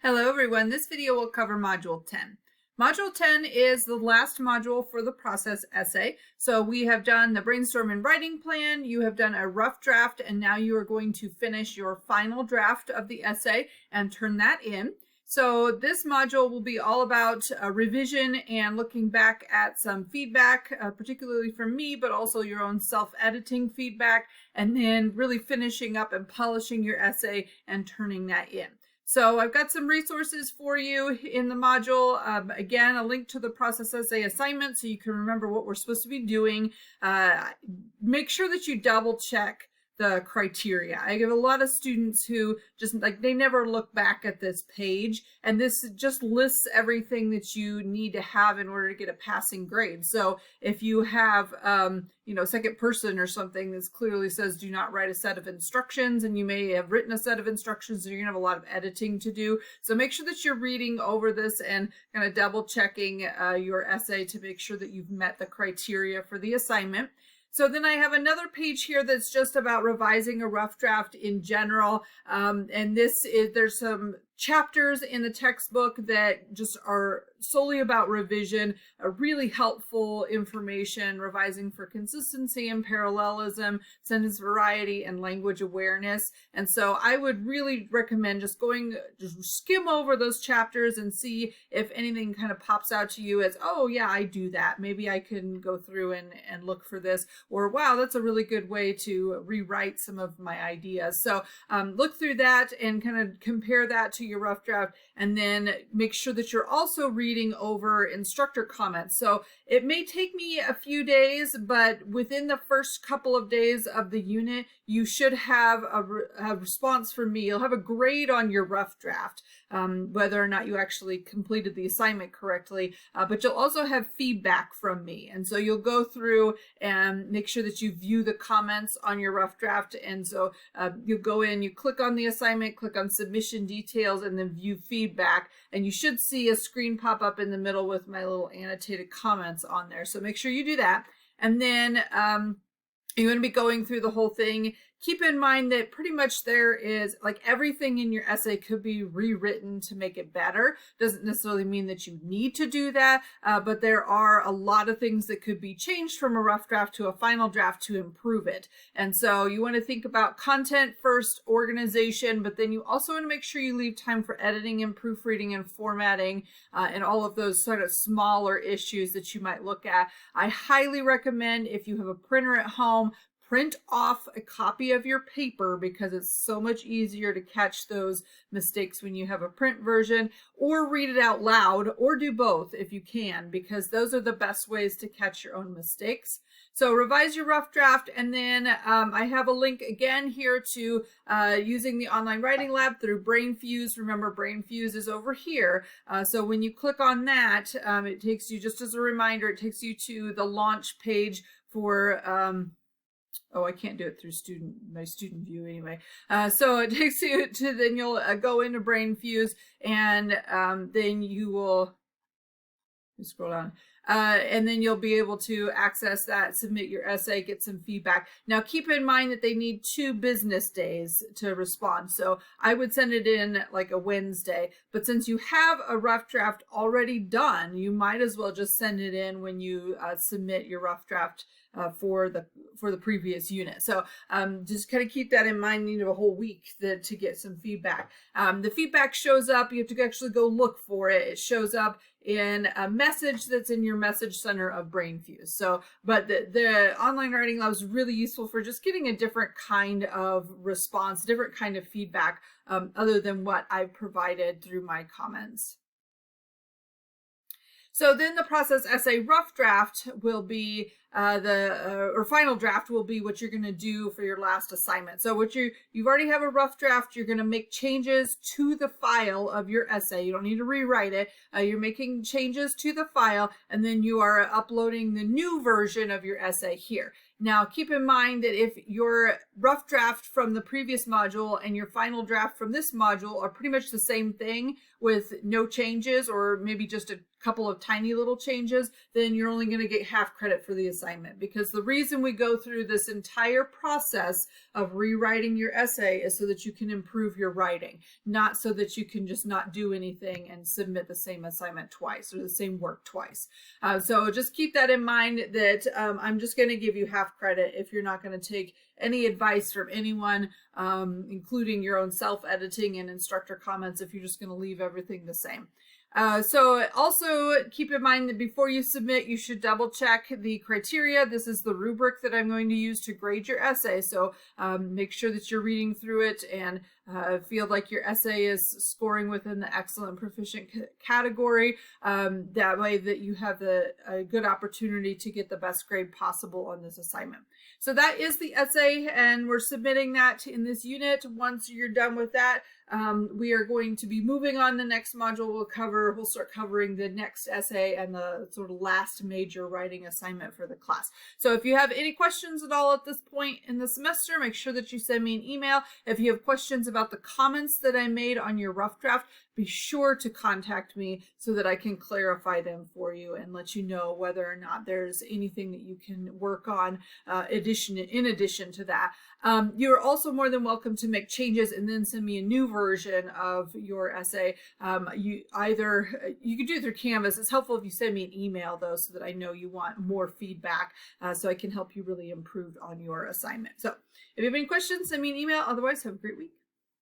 Hello everyone, this video will cover Module 10. Module 10 is the last module for the process essay. So we have done the brainstorm and writing plan, you have done a rough draft, and now you are going to finish your final draft of the essay and turn that in. So this module will be all about revision and looking back at some feedback, particularly from me, but also your own self-editing feedback, and then really finishing up and polishing your essay and turning that in. So I've got some resources for you in the module. Again, a link to the process essay assignment so you can remember what we're supposed to be doing. Make sure that you double check the criteria. I give a lot of students who just they never look back at this page, and this just lists everything that you need to have in order to get a passing grade. So if you have second person or something that clearly says do not write a set of instructions, and you may have written a set of instructions, and you're gonna have a lot of editing to do. So make sure that you're reading over this and kind of double checking your essay to make sure that you've met the criteria for the assignment. So then I have another page here that's just about revising a rough draft in general. And there's some chapters in the textbook that just are solely about revision, really helpful information, revising for consistency and parallelism, sentence variety, and language awareness. And so I would really recommend just skim over those chapters and see if anything kind of pops out to you as, oh yeah, I do that. Maybe I can go through and look for this, or wow, that's a really good way to rewrite some of my ideas. So look through that and kind of compare that to your rough draft, and then make sure that you're also reading over instructor comments. So it may take me a few days, but within the first couple of days of the unit, you should have a response from me. You'll have a grade on your rough draft, whether or not you actually completed the assignment correctly, but you'll also have feedback from me. And so you'll go through and make sure that you view the comments on your rough draft. And so you go in, you click on the assignment, click on submission details, and then view feedback. And you should see a screen pop up in the middle with my little annotated comments on there. So make sure you do that. And then you're going to be going through the whole thing. Keep in mind that pretty much there is, like, everything in your essay could be rewritten to make it better. Doesn't necessarily mean that you need to do that, but there are a lot of things that could be changed from a rough draft to a final draft to improve it. And so you want to think about content first, organization, but then you also want to make sure you leave time for editing and proofreading and formatting and all of those sort of smaller issues that you might look at. I highly recommend, if you have a printer at home, print off a copy of your paper, because it's so much easier to catch those mistakes when you have a print version, or read it out loud, or do both if you can, because those are the best ways to catch your own mistakes. So revise your rough draft, and then I have a link again here to using the online writing lab through BrainFuse. Remember, BrainFuse is over here. So when you click on that, it takes you, just as a reminder, it takes you to the launch page for oh, I can't do it through my student view anyway. So it takes you to, then you'll go into BrainFuse, and then you will scroll down. And then you'll be able to access that, submit your essay, get some feedback. Now keep in mind that they need 2 business days to respond. So I would send it in like a Wednesday, but since you have a rough draft already done, you might as well just send it in when you submit your rough draft for the previous unit. So just kind of keep that in mind. You need a whole week to get some feedback. The feedback shows up, you have to actually go look for it. It shows up in a message that's in your message center of BrainFuse. So, but the online writing lab is really useful for just getting a different kind of response, different kind of feedback, other than what I've provided through my comments. So then the process essay rough draft will be or final draft will be what you're going to do for your last assignment. So you've already have a rough draft. You're going to make changes to the file of your essay. You don't need to rewrite it. You're making changes to the file, and then you are uploading the new version of your essay here. Now, keep in mind that if your rough draft from the previous module and your final draft from this module are pretty much the same thing with no changes, or maybe just a couple of tiny little changes, then you're only going to get half credit for the assignment. Because the reason we go through this entire process of rewriting your essay is so that you can improve your writing, not so that you can just not do anything and submit the same assignment twice or the same work twice. So just keep that in mind, that I'm just going to give you half credit if you're not going to take any advice from anyone, including your own self-editing and instructor comments, if you're just going to leave everything the same. So also keep in mind that before you submit, you should double check the criteria. This is the rubric that I'm going to use to grade your essay. So make sure that you're reading through it and feel like your essay is scoring within the excellent proficient category. That way that you have a good opportunity to get the best grade possible on this assignment. So that is the essay, and we're submitting that in this unit. Once you're done with that, we are going to be moving on. The next module we'll start covering the next essay and the sort of last major writing assignment for the class. So if you have any questions at all at this point in the semester, make sure that you send me an email. If you have questions about the comments that I made on your rough draft, be sure to contact me so that I can clarify them for you and let you know whether or not there's anything that you can work on in addition to that. You're also more than welcome to make changes and then send me a new version of your essay. You can do it through Canvas. It's helpful if you send me an email though, so that I know you want more feedback, so I can help you really improve on your assignment. So if you have any questions, send me an email. Otherwise, have a great week.